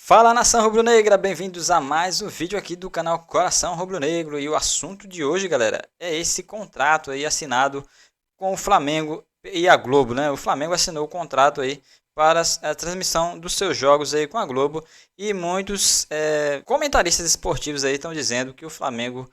Fala, nação rubro-negra, bem-vindos a mais um vídeo aqui do canal Coração Rubro-Negro. E o assunto de hoje, galera, é esse contrato aí assinado com o Flamengo e a Globo, né? O Flamengo assinou o contrato aí para a transmissão dos seus jogos aí com a Globo, e muitos comentaristas esportivos aí estão dizendo que o Flamengo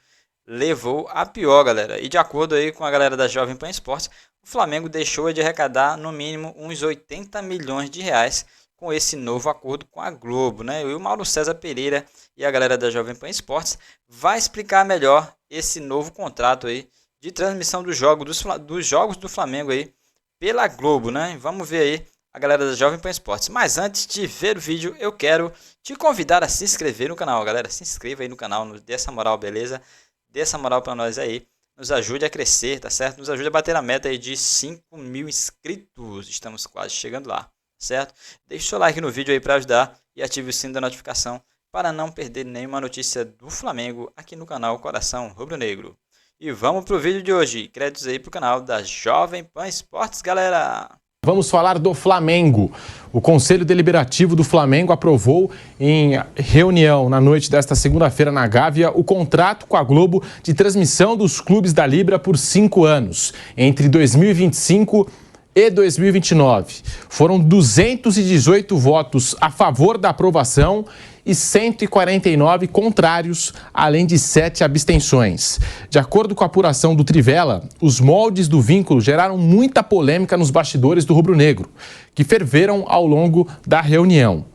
levou a pior, galera. E de acordo aí com a galera da Jovem Pan Esportes, o Flamengo deixou de arrecadar no mínimo uns 80 milhões de reais com esse novo acordo com a Globo, né? E o Mauro César Pereira e a galera da Jovem Pan Esportes vai explicar melhor esse novo contrato aí de transmissão dos jogos do Flamengo aí pela Globo, né? Vamos ver aí a galera da Jovem Pan Esportes. Mas antes de ver o vídeo, eu quero te convidar a se inscrever no canal, galera. Se inscreva aí no canal, dê essa moral, beleza? Dê essa moral pra nós aí. Nos ajude a crescer, tá certo? Nos ajude a bater a meta aí de 5 mil inscritos. Estamos quase chegando lá, certo? Deixe seu like no vídeo aí para ajudar e ative o sino da notificação para não perder nenhuma notícia do Flamengo aqui no canal Coração Rubro-Negro. E vamos pro vídeo de hoje. Créditos aí pro canal da Jovem Pan Esportes, galera. Vamos falar do Flamengo. O Conselho Deliberativo do Flamengo aprovou em reunião na noite desta segunda-feira na Gávea o contrato com a Globo de transmissão dos clubes da Libra por 5 anos, entre 2025 e 2029. Foram 218 votos a favor da aprovação e 149 contrários, além de 7 abstenções. De acordo com a apuração do Trivela, os moldes do vínculo geraram muita polêmica nos bastidores do rubro-negro, que ferveram ao longo da reunião.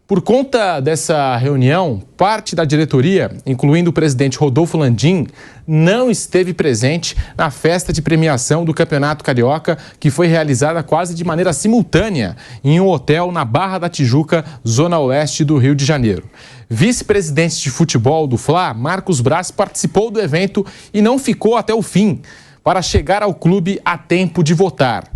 Por conta dessa reunião, parte da diretoria, incluindo o presidente Rodolfo Landim, não esteve presente na festa de premiação do Campeonato Carioca, que foi realizada quase de maneira simultânea em um hotel na Barra da Tijuca, zona oeste do Rio de Janeiro. Vice-presidente de futebol do Fla, Marcos Braz, participou do evento e não ficou até o fim para chegar ao clube a tempo de votar.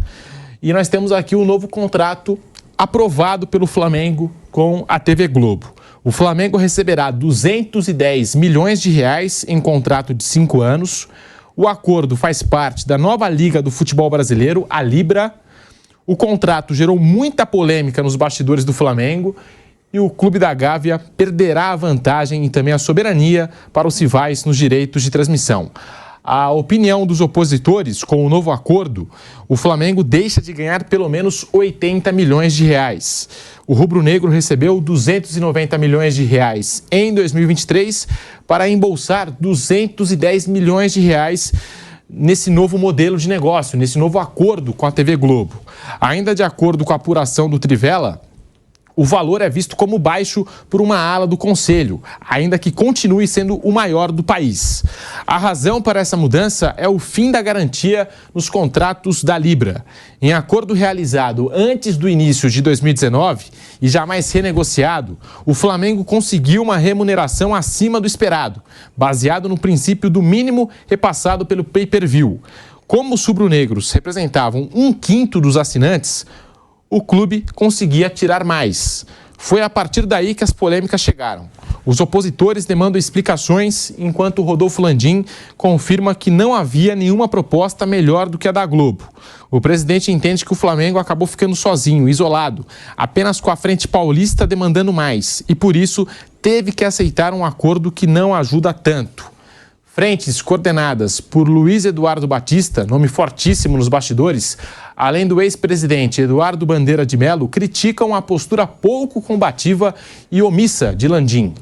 E nós temos aqui um novo contrato aprovado pelo Flamengo com a TV Globo. O Flamengo receberá 210 milhões de reais em contrato de 5 anos. O acordo faz parte da nova Liga do Futebol Brasileiro, a Libra. O contrato gerou muita polêmica nos bastidores do Flamengo e o Clube da Gávea perderá a vantagem e também a soberania para os rivais nos direitos de transmissão. A opinião dos opositores, com o novo acordo, o Flamengo deixa de ganhar pelo menos 80 milhões de reais. O rubro-negro recebeu 290 milhões de reais em 2023 para embolsar 210 milhões de reais nesse novo modelo de negócio, nesse novo acordo com a TV Globo. Ainda de acordo com a apuração do Trivela, o valor é visto como baixo por uma ala do Conselho, ainda que continue sendo o maior do país. A razão para essa mudança é o fim da garantia nos contratos da Libra. Em acordo realizado antes do início de 2019 e jamais renegociado, o Flamengo conseguiu uma remuneração acima do esperado, baseado no princípio do mínimo repassado pelo pay-per-view. Como os rubro-negros representavam 1/5 dos assinantes, o clube conseguia tirar mais. Foi a partir daí que as polêmicas chegaram. Os opositores demandam explicações, enquanto Rodolfo Landim confirma que não havia nenhuma proposta melhor do que a da Globo. O presidente entende que o Flamengo acabou ficando sozinho, isolado, apenas com a frente paulista demandando mais, e por isso teve que aceitar um acordo que não ajuda tanto. Frentes coordenadas por Luiz Eduardo Batista, nome fortíssimo nos bastidores, além do ex-presidente Eduardo Bandeira de Mello, criticam a postura pouco combativa e omissa de Landim.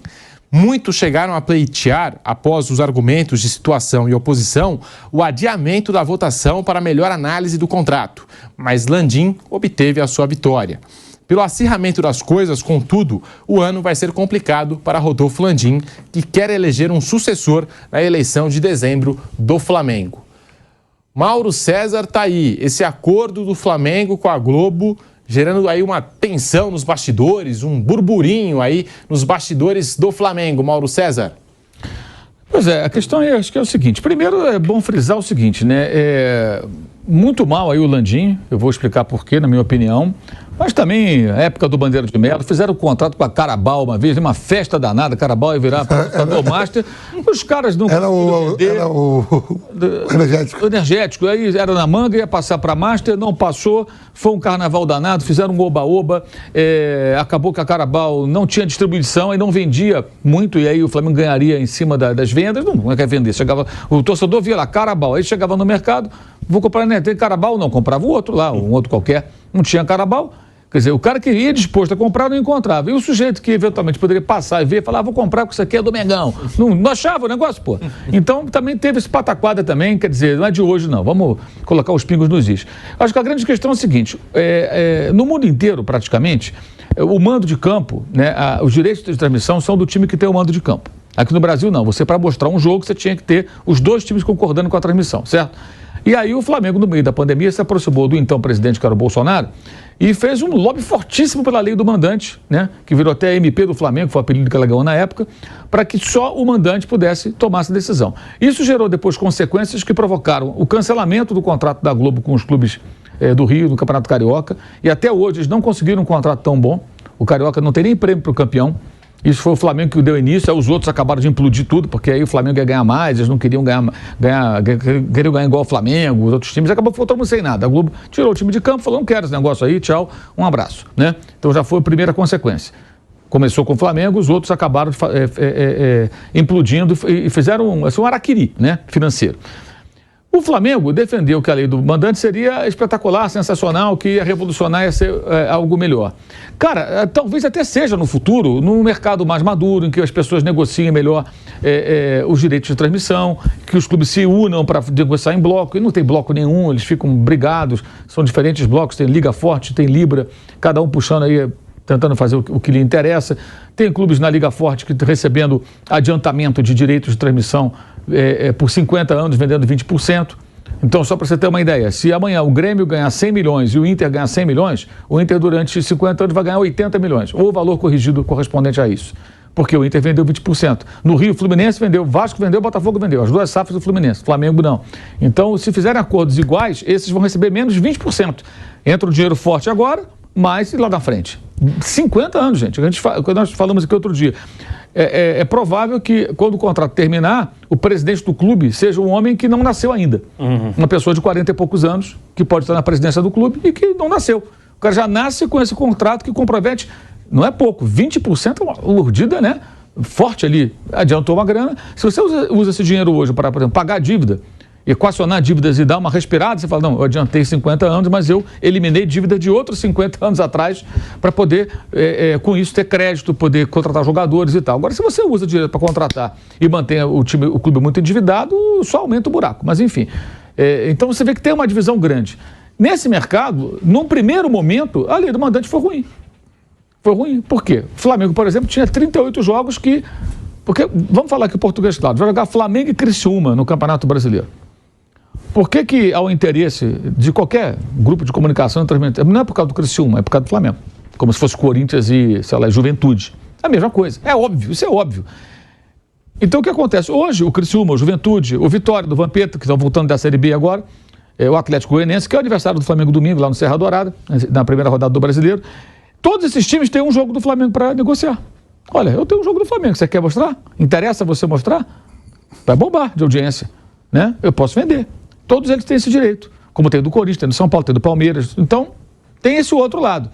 Muitos chegaram a pleitear, após os argumentos de situação e oposição, o adiamento da votação para melhor análise do contrato, mas Landim obteve a sua vitória. Pelo acirramento das coisas, contudo, o ano vai ser complicado para Rodolfo Landim, que quer eleger um sucessor na eleição de dezembro do Flamengo. Mauro César está aí, esse acordo do Flamengo com a Globo, gerando aí uma tensão nos bastidores, um burburinho aí nos bastidores do Flamengo. Mauro César. Pois é, a questão acho que é o seguinte. Primeiro, é bom frisar o seguinte, né? Muito mal aí o Landim, eu vou explicar por quê, na minha opinião. Mas também, a época do Bandeira de Melo, fizeram um contrato com a Carabao uma vez, uma festa danada, Carabao ia virar patrocinador master, os caras não Era o energético. O energético, aí era na manga, ia passar para master, não passou, foi um carnaval danado, fizeram um oba-oba, acabou que a Carabao não tinha distribuição e não vendia muito, e aí o Flamengo ganharia em cima das vendas, não é que ia vender, chegava, o torcedor via lá, Carabao, aí chegava no mercado, vou comprar, né, tem Carabao? Não, comprava o outro lá, um outro qualquer, não tinha Carabao. Quer dizer, o cara que ia disposto a comprar não encontrava. E o sujeito que eventualmente poderia passar e ver, falar, vou comprar porque isso aqui é do Mengão. Não achava o negócio, pô. Então também teve esse pataquada também, quer dizer, não é de hoje não. Vamos colocar os pingos nos is. Acho que a grande questão é o seguinte, no mundo inteiro praticamente, o mando de campo, né, os direitos de transmissão são do time que tem o mando de campo. Aqui no Brasil não, você para mostrar um jogo você tinha que ter os dois times concordando com a transmissão, certo? E aí o Flamengo, no meio da pandemia, se aproximou do então presidente, que era o Bolsonaro, e fez um lobby fortíssimo pela lei do mandante, né, que virou até MP do Flamengo, foi o apelido que ela ganhou na época, para que só o mandante pudesse tomar essa decisão. Isso gerou depois consequências que provocaram o cancelamento do contrato da Globo com os clubes do Rio, do Campeonato Carioca, e até hoje eles não conseguiram um contrato tão bom. O Carioca não tem nem prêmio para o campeão. Isso foi o Flamengo que deu início, aí os outros acabaram de implodir tudo, porque aí o Flamengo ia ganhar mais, eles não queriam queriam ganhar igual o Flamengo, os outros times, acabou ficando todo mundo sem nada. A Globo tirou o time de campo, falou, não quero esse negócio aí, tchau, um abraço, né? Então já foi a primeira consequência. Começou com o Flamengo, os outros acabaram implodindo e fizeram um araquiri, né, financeiro. O Flamengo defendeu que a lei do mandante seria espetacular, sensacional, que ia revolucionar, ia ser algo melhor. Cara, talvez até seja no futuro, num mercado mais maduro, em que as pessoas negociem melhor os direitos de transmissão, que os clubes se unam para negociar em bloco, e não tem bloco nenhum, eles ficam brigados, são diferentes blocos, tem Liga Forte, tem Libra, cada um puxando aí, tentando fazer o que lhe interessa. Tem clubes na Liga Forte que estão recebendo adiantamento de direitos de transmissão por 50 anos, vendendo 20%. Então, só para você ter uma ideia, se amanhã o Grêmio ganhar 100 milhões e o Inter ganhar 100 milhões, o Inter durante 50 anos vai ganhar 80 milhões, ou o valor corrigido correspondente a isso. Porque o Inter vendeu 20%. No Rio, o Fluminense vendeu, o Vasco vendeu, o Botafogo vendeu. As duas safras do Fluminense, Flamengo não. Então, se fizerem acordos iguais, esses vão receber menos de 20%. Entra o dinheiro forte agora, mas lá na frente. 50 anos, gente. Quando nós falamos aqui outro dia. É provável que, quando o contrato terminar, o presidente do clube seja um homem que não nasceu ainda. Uma pessoa de 40 e poucos anos, que pode estar na presidência do clube e que não nasceu. O cara já nasce com esse contrato que compromete, não é pouco, 20% é uma urdida, né? Forte ali, adiantou uma grana. Se você usa esse dinheiro hoje para, por exemplo, pagar a dívida, equacionar dívidas e dar uma respirada, você fala, não, eu adiantei 50 anos, mas eu eliminei dívida de outros 50 anos atrás para poder, com isso, ter crédito, poder contratar jogadores e tal. Agora, se você usa dinheiro para contratar e mantém o clube muito endividado, só aumenta o buraco. Mas, enfim, então você vê que tem uma divisão grande. Nesse mercado, num primeiro momento, a lei do mandante foi ruim. Foi ruim. Por quê? O Flamengo, por exemplo, tinha 38 jogos que... Porque, vamos falar aqui português, claro, vai jogar Flamengo e Criciúma no Campeonato Brasileiro. Por que há o interesse de qualquer grupo de comunicação, não é por causa do Criciúma, é por causa do Flamengo. Como se fosse Corinthians e, sei lá, Juventude. É a mesma coisa. É óbvio, isso é óbvio. Então o que acontece? Hoje o Criciúma, o Juventude, o Vitória do Vampeta, que estão voltando da Série B agora, o Atlético Goianiense, que é o aniversário do Flamengo domingo, lá no Serra Dourada, na primeira rodada do Brasileiro. Todos esses times têm um jogo do Flamengo para negociar. Olha, eu tenho um jogo do Flamengo, você quer mostrar? Interessa você mostrar? Vai bombar de audiência, né? Eu posso vender. Todos eles têm esse direito, como tem do Corinthians, tem do São Paulo, tem do Palmeiras. Então, tem esse outro lado.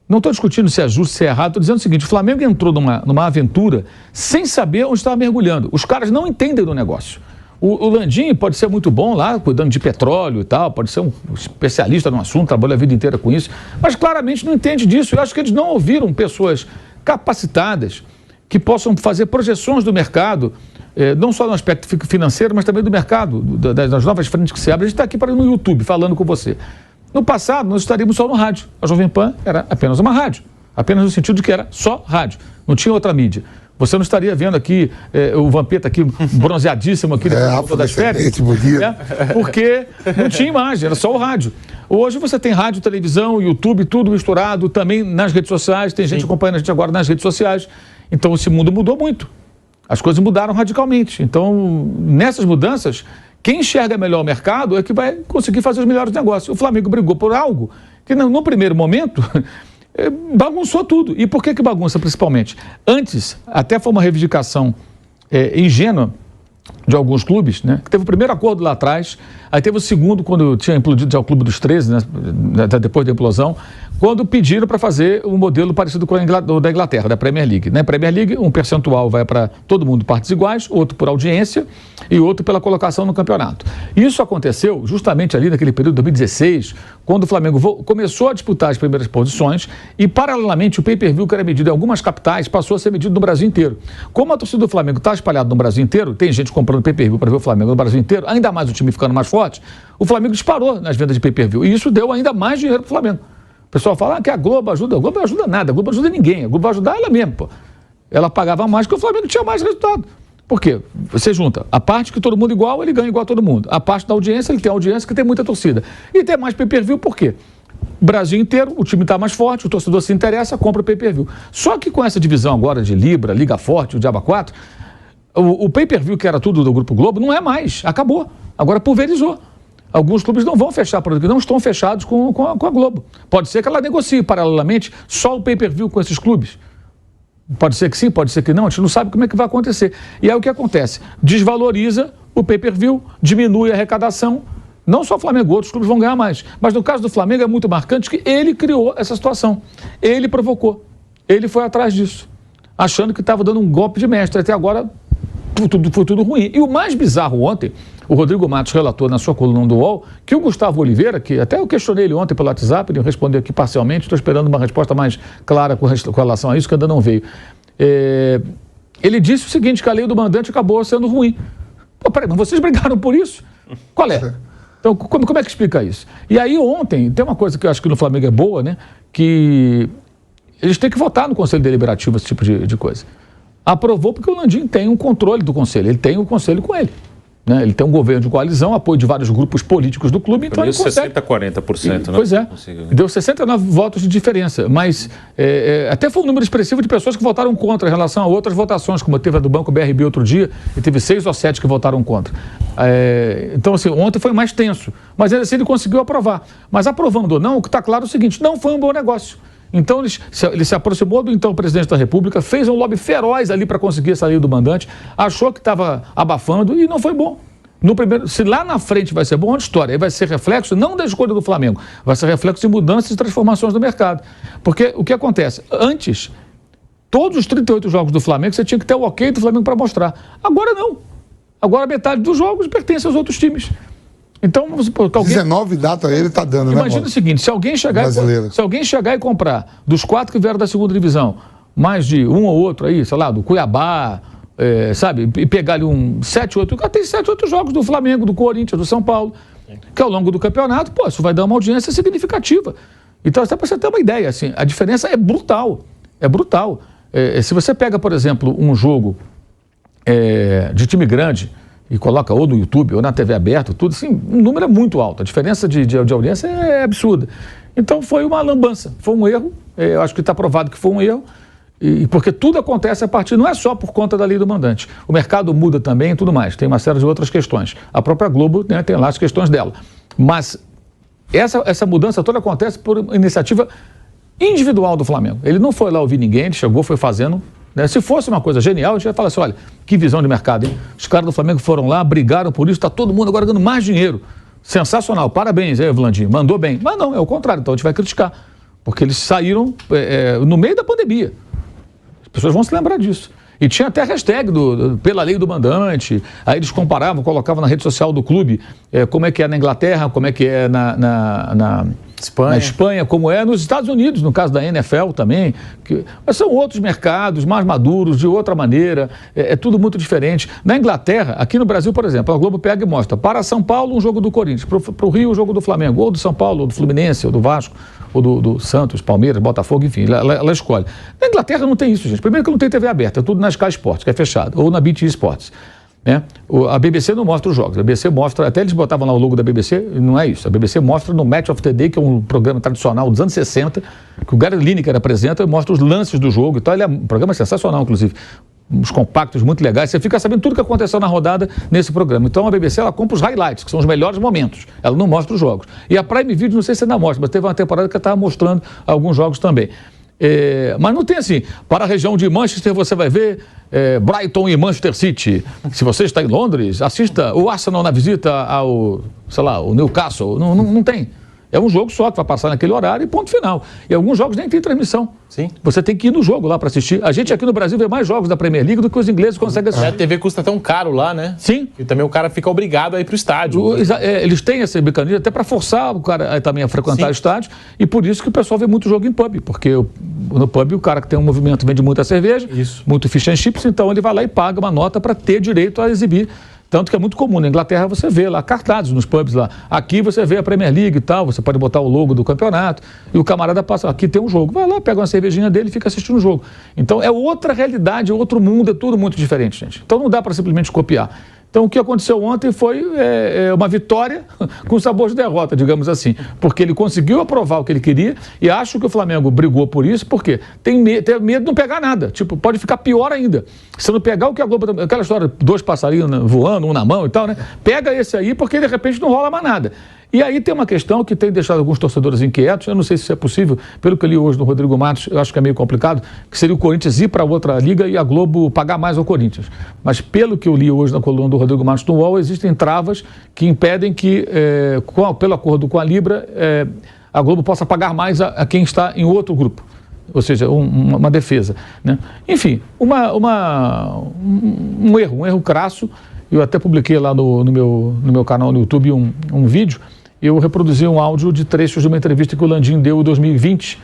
Não estou discutindo se é justo, se é errado, estou dizendo o seguinte, o Flamengo entrou numa aventura sem saber onde estava mergulhando. Os caras não entendem do negócio. O Landim pode ser muito bom lá, cuidando de petróleo e tal, pode ser um especialista no assunto, trabalha a vida inteira com isso, mas claramente não entende disso. Eu acho que eles não ouviram pessoas capacitadas que possam fazer projeções do mercado, não só no aspecto financeiro, mas também do mercado, das novas frentes que se abrem. A gente está aqui no YouTube falando com você. No passado, nós estaríamos só no rádio. A Jovem Pan era apenas uma rádio, apenas no sentido de que era só rádio, não tinha outra mídia. Você não estaria vendo aqui o Vampeta aqui bronzeadíssimo aqui das férias, porque não tinha imagem, era só o rádio. Hoje você tem rádio, televisão, YouTube, tudo misturado, também nas redes sociais, tem gente acompanhando a gente agora nas redes sociais. Então esse mundo mudou muito. As coisas mudaram radicalmente. Então, nessas mudanças, quem enxerga melhor o mercado é que vai conseguir fazer os melhores negócios. O Flamengo brigou por algo que no primeiro momento bagunçou tudo. E por que bagunça principalmente? Antes, até foi uma reivindicação ingênua de alguns clubes, né? Que teve o primeiro acordo lá atrás, aí teve o segundo quando tinha implodido já o Clube dos 13, né? Depois da implosão, quando pediram para fazer um modelo parecido com o da Inglaterra, da Premier League. Na Premier League, um percentual vai para todo mundo partes iguais, outro por audiência e outro pela colocação no campeonato. Isso aconteceu justamente ali naquele período de 2016, quando o Flamengo começou a disputar as primeiras posições e, paralelamente, o pay-per-view que era medido em algumas capitais passou a ser medido no Brasil inteiro. Como a torcida do Flamengo está espalhada no Brasil inteiro, tem gente comprando pay-per-view para ver o Flamengo no Brasil inteiro, ainda mais o time ficando mais forte, o Flamengo disparou nas vendas de pay-per-view e isso deu ainda mais dinheiro para o Flamengo. O pessoal fala que a Globo ajuda. A Globo não ajuda nada, a Globo não ajuda ninguém. A Globo vai ajudar ela mesma, pô. Ela pagava mais porque o Flamengo tinha mais resultado. Por quê? Você junta a parte que todo mundo igual, ele ganha igual a todo mundo. A parte da audiência, ele tem audiência que tem muita torcida. E tem mais pay-per-view por quê? Brasil inteiro, o time está mais forte, o torcedor se interessa, compra o pay-per-view. Só que com essa divisão agora de Libra, Liga Forte, o Diaba 4, o pay-per-view que era tudo do Grupo Globo não é mais, acabou. Agora pulverizou. Alguns clubes não vão fechar, porque não estão fechados com a Globo. Pode ser que ela negocie paralelamente só o pay-per-view com esses clubes. Pode ser que sim, pode ser que não, a gente não sabe como é que vai acontecer. E aí o que acontece? Desvaloriza o pay-per-view, diminui a arrecadação. Não só o Flamengo, outros clubes vão ganhar mais. Mas no caso do Flamengo é muito marcante que ele criou essa situação. Ele provocou. Ele foi atrás disso, achando que estava dando um golpe de mestre. Até agora foi tudo ruim. E o mais bizarro ontem, o Rodrigo Matos relatou na sua coluna do UOL, que o Gustavo Oliveira, que até eu questionei ele ontem pelo WhatsApp, ele respondeu aqui parcialmente, estou esperando uma resposta mais clara com relação a isso, que ainda não veio. Ele disse o seguinte, que a lei do mandante acabou sendo ruim. Pô, peraí, mas vocês brigaram por isso? Qual é? Então, como é que explica isso? E aí ontem, tem uma coisa que eu acho que no Flamengo é boa, né? Que eles têm que votar no Conselho Deliberativo, esse tipo de coisa. Aprovou porque o Landim tem um controle do Conselho, ele tem o Conselho com ele. Né? Ele tem um governo de coalizão, apoio de vários grupos políticos do clube, então ele consegue. 60%, 40%, né? Pois é, deu 69 votos de diferença, mas até foi um número expressivo de pessoas que votaram contra em relação a outras votações, como teve a do Banco BRB outro dia, e teve 6 ou 7 que votaram contra. Então, assim, ontem foi mais tenso, mas ainda assim ele conseguiu aprovar. Mas aprovando ou não, o que está claro é o seguinte, não foi um bom negócio. Então ele se aproximou do então presidente da República, fez um lobby feroz ali para conseguir essa lei do mandante, achou que estava abafando e não foi bom. Se lá na frente vai ser bom, é outra história. Aí vai ser reflexo não da escolha do Flamengo, vai ser reflexo de mudanças e transformações do mercado. Porque o que acontece? Antes, todos os 38 jogos do Flamengo, você tinha que ter o ok do Flamengo para mostrar. Agora não. Agora metade dos jogos pertence aos outros times. Então, vamos supor que alguém... 19 datas ele está dando, né? Imagina o seguinte, se alguém chegar e comprar dos 4 que vieram da segunda divisão, mais de um ou outro aí, sei lá, do Cuiabá, sabe, e pegar ali 7, 8... Tem 7, 8 jogos do Flamengo, do Corinthians, do São Paulo, que ao longo do campeonato, pô, isso vai dar uma audiência significativa. Então, até para você ter uma ideia, assim, a diferença é brutal. É brutal. Se você pega, por exemplo, um jogo de time grande e coloca ou no YouTube ou na TV aberta, tudo assim, um número é muito alto. A diferença de audiência é absurda. Então foi uma lambança, foi um erro. Eu acho que está provado que foi um erro. E porque tudo acontece a partir, não é só por conta da lei do mandante. O mercado muda também e tudo mais. Tem uma série de outras questões. A própria Globo, né, tem lá as questões dela. Mas essa mudança toda acontece por iniciativa individual do Flamengo. Ele não foi lá ouvir ninguém, ele chegou, foi fazendo. Né? Se fosse uma coisa genial, a gente ia falar assim, olha, que visão de mercado, hein? Os caras do Flamengo foram lá, brigaram por isso, está todo mundo agora ganhando mais dinheiro. Sensacional, parabéns, Vlandim, mandou bem. Mas não, é o contrário, então a gente vai criticar. Porque eles saíram no meio da pandemia. As pessoas vão se lembrar disso. E tinha até hashtag pela lei do mandante, aí eles comparavam, colocavam na rede social do clube como é que é na Inglaterra, como é que é na Espanha, como é nos Estados Unidos, no caso da NFL também. Mas são outros mercados, mais maduros, de outra maneira, é tudo muito diferente. Na Inglaterra, aqui no Brasil, por exemplo, a Globo pega e mostra para São Paulo um jogo do Corinthians, para o Rio um jogo do Flamengo, ou do São Paulo, ou do Fluminense, ou do Vasco, ou do Santos, Palmeiras, Botafogo, enfim, ela escolhe. Na Inglaterra não tem isso, gente. Primeiro que não tem TV aberta, é tudo na Sky Sports, que é fechado, ou na BT Sports. Né? A BBC não mostra os jogos, a BBC mostra, até eles botavam lá o logo da BBC, não é isso, a BBC mostra no Match of the Day, que é um programa tradicional dos anos 60, que o Gary Lineker apresenta e mostra os lances do jogo e tal, ele é um programa sensacional, inclusive, uns compactos muito legais. Você fica sabendo tudo que aconteceu na rodada nesse programa. Então a BBC ela compra os highlights, que são os melhores momentos. Ela não mostra os jogos. E a Prime Video, não sei se ainda mostra, mas teve uma temporada que ela estava mostrando alguns jogos também. Mas não tem assim, para a região de Manchester você vai ver Brighton e Manchester City. Se você está em Londres, assista o Arsenal na visita ao, sei lá, o Newcastle. Não tem. É um jogo só que vai passar naquele horário e ponto final. E alguns jogos nem tem transmissão. Sim. Você tem que ir no jogo lá para assistir. A gente aqui no Brasil vê mais jogos da Premier League do que os ingleses conseguem assistir. A TV custa tão caro lá, né? Sim. E também o cara fica obrigado a ir pro estádio. Eles têm esse mecanismo até para forçar o cara também a frequentar o estádio. E por isso que o pessoal vê muito jogo em pub. Porque no pub o cara que tem um movimento vende muita cerveja, muito fish and chips, então ele vai lá e paga uma nota para ter direito a exibir. Tanto que é muito comum. Na Inglaterra você vê lá cartazes nos pubs lá. Aqui você vê a Premier League e tal, você pode botar o logo do campeonato e o camarada passa, aqui tem um jogo. Vai lá, pega uma cervejinha dele e fica assistindo o jogo. Então é outra realidade, é outro mundo, é tudo muito diferente, gente. Então não dá para simplesmente copiar. Então o que aconteceu ontem foi uma vitória com sabor de derrota, digamos assim. Porque ele conseguiu aprovar o que ele queria e acho que o Flamengo brigou por isso, porque tem medo de não pegar nada. Tipo, pode ficar pior ainda. Se não pegar o que a Globo... Aquela história, 2 passarinhos voando, um na mão e tal, né? Pega esse aí porque de repente não rola mais nada. E aí tem uma questão que tem deixado alguns torcedores inquietos, eu não sei se isso é possível, pelo que eu li hoje no Rodrigo Matos, eu acho que é meio complicado, que seria o Corinthians ir para outra liga e a Globo pagar mais ao Corinthians. Mas pelo que eu li hoje na coluna do Rodrigo Matos no UOL, existem travas que impedem que, pelo acordo com a Libra, a Globo possa pagar mais a quem está em outro grupo. Ou seja, uma defesa, né? Enfim, um erro crasso. Eu até publiquei lá no meu canal no YouTube um vídeo. Eu reproduzi um áudio de trechos de uma entrevista que o Landim deu em 2020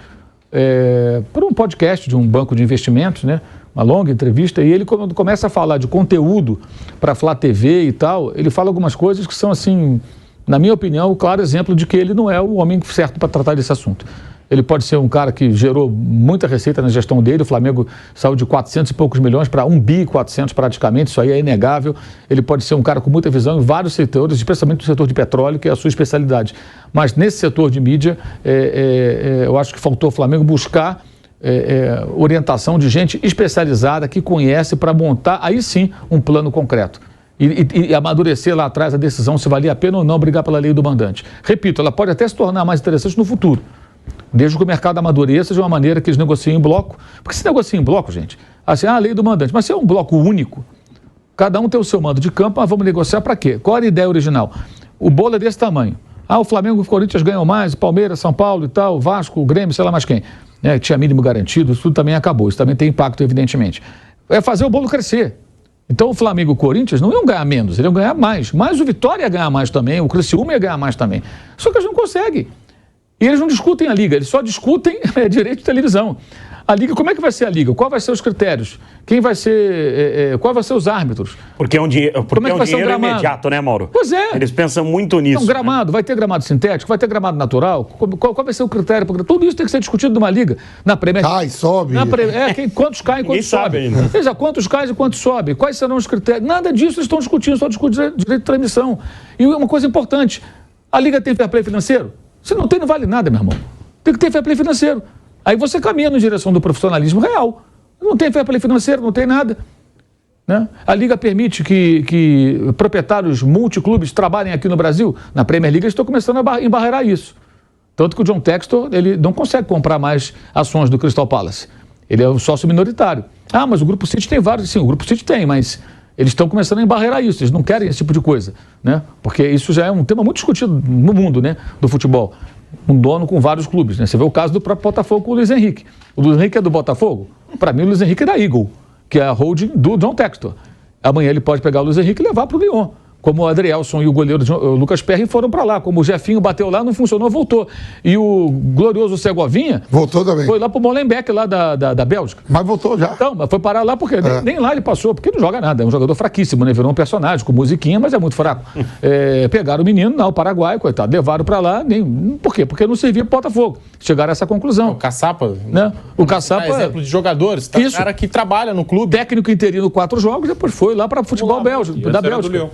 para um podcast de um banco de investimentos, né? Uma longa entrevista, e ele, quando começa a falar de conteúdo para a Flá TV e tal, ele fala algumas coisas que são, assim, na minha opinião, um claro exemplo de que ele não é o homem certo para tratar desse assunto. Ele pode ser um cara que gerou muita receita na gestão dele. O Flamengo saiu de 400 e poucos milhões para 1 bi 400 praticamente, isso aí é inegável. Ele pode ser um cara com muita visão em vários setores, especialmente no setor de petróleo, que é a sua especialidade. Mas nesse setor de mídia, eu acho que faltou ao Flamengo buscar orientação de gente especializada que conhece para montar, aí sim, um plano concreto. E amadurecer lá atrás a decisão se valia a pena ou não brigar pela lei do mandante. Repito, ela pode até se tornar mais interessante no futuro, desde que o mercado amadureça de uma maneira que eles negociem em bloco. Porque se negocia em bloco, gente, assim, a lei do mandante, mas se é um bloco único, cada um tem o seu mando de campo, mas vamos negociar para quê? Qual era a ideia original? O bolo é desse tamanho. O Flamengo e o Corinthians ganham mais, Palmeiras, São Paulo e tal, Vasco, o Grêmio, sei lá mais quem. Tinha mínimo garantido, isso tudo também acabou, isso também tem impacto, evidentemente. É fazer o bolo crescer. Então o Flamengo e o Corinthians não iam ganhar menos, eles iam ganhar mais. Mas o Vitória ia ganhar mais também, o Criciúma ia ganhar mais também. Só que eles não conseguem. E eles não discutem a Liga, eles só discutem direito de televisão. A Liga, como é que vai ser a Liga? Qual vai ser os critérios? Quem vai ser... qual vai ser os árbitros? Porque é um dinheiro imediato, né, Mauro? Pois é. Eles pensam muito nisso. Gramado, né? Vai ter gramado sintético, vai ter gramado natural? Qual vai ser o critério? Tudo isso tem que ser discutido numa Liga. Na Premier... Cai, sobe. Quantos caem e quantos sobem? Veja, quantos caem e quantos sobem? Quais serão os critérios? Nada disso eles estão discutindo, só discutindo direito de transmissão. E uma coisa importante, a Liga tem fair play financeiro? Se não tem, não vale nada, meu irmão. Tem que ter fair play financeiro. Aí você caminha na direção do profissionalismo real. Não tem fair play financeiro, não tem nada. Né? A Liga permite que proprietários multiclubes trabalhem aqui no Brasil. Na Premier League eles estão começando a embarrear isso. Tanto que o John Textor ele não consegue comprar mais ações do Crystal Palace. Ele é um sócio minoritário. Mas o Grupo City tem vários. Sim, o Grupo City tem, mas eles estão começando a embarrear isso. Eles não querem esse tipo de coisa. Né? Porque isso já é um tema muito discutido no mundo, né, do futebol. Um dono com vários clubes, né? Você vê o caso do próprio Botafogo com o Luiz Henrique. O Luiz Henrique é do Botafogo? Para mim, o Luiz Henrique é da Eagle, que é a holding do John Textor. Amanhã ele pode pegar o Luiz Henrique e levar para o Lyon. Como o Adrielson e o goleiro o Lucas Perry foram para lá. Como o Jefinho bateu lá, não funcionou, voltou. E o glorioso Segovinha... Voltou também. Foi lá para o Molenbeek, lá da Bélgica. Mas voltou já. Então, mas foi parar lá porque nem lá ele passou, porque não joga nada. É um jogador fraquíssimo, né? Virou um personagem com musiquinha, mas é muito fraco. Pegaram o menino, o Paraguai, coitado, levaram para lá. Por quê? Porque não servia para o Botafogo. Chegaram a essa conclusão. O Caçapa, né? O Caçapa... exemplo de jogadores, tá? Isso. Cara que trabalha no clube. Técnico interino 4 jogos, depois foi lá para futebol Bélgico, da Bélgica.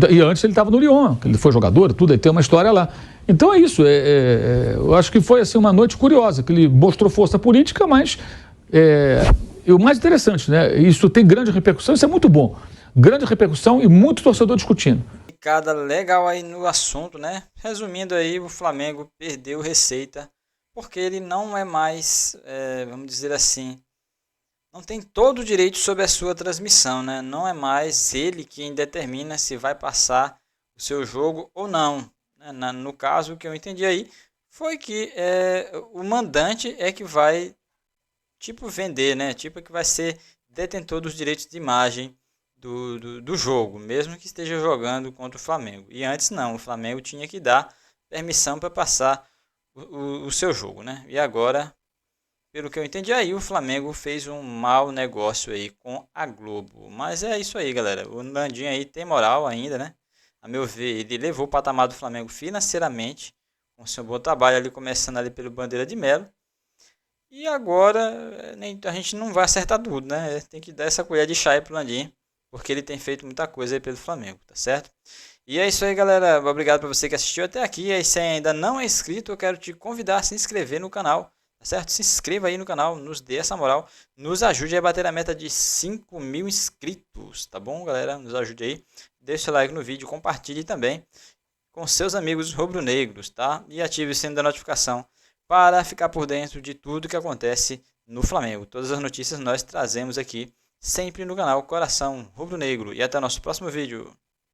E antes ele estava no Lyon, ele foi jogador, tudo, ele tem uma história lá. Então é isso, eu acho que foi assim, uma noite curiosa, que ele mostrou força política, mas E o mais interessante, né? Isso tem grande repercussão, isso é muito bom. Grande repercussão e muito torcedor discutindo. Picada legal aí no assunto, né? Resumindo aí, o Flamengo perdeu receita porque ele não é mais, vamos dizer assim, não tem todo o direito sobre a sua transmissão, né? Não é mais ele quem determina se vai passar o seu jogo ou não. No caso, o que eu entendi aí foi que o mandante é que vai, tipo, vender, né? Tipo, que vai ser detentor dos direitos de imagem do jogo, mesmo que esteja jogando contra o Flamengo. E antes não, o Flamengo tinha que dar permissão para passar o seu jogo, né? E agora, pelo que eu entendi aí, o Flamengo fez um mau negócio aí com a Globo. Mas é isso aí, galera. O Nandinho aí tem moral ainda, né? A meu ver, ele levou o patamar do Flamengo financeiramente, com seu bom trabalho ali, começando ali pelo Bandeira de Melo. E agora, a gente não vai acertar tudo, né? Tem que dar essa colher de chá aí pro Nandinho, porque ele tem feito muita coisa aí pelo Flamengo, tá certo? E é isso aí, galera. Obrigado para você que assistiu até aqui. E se ainda não é inscrito, eu quero te convidar a se inscrever no canal, tá certo? Se inscreva aí no canal, nos dê essa moral, nos ajude a bater a meta de 5.000 inscritos, tá bom, galera? Nos ajude aí. Deixe seu like no vídeo, compartilhe também com seus amigos rubro-negros, tá? E ative o sino da notificação para ficar por dentro de tudo que acontece no Flamengo. Todas as notícias nós trazemos aqui, sempre no canal Coração Rubro-Negro. E até o nosso próximo vídeo.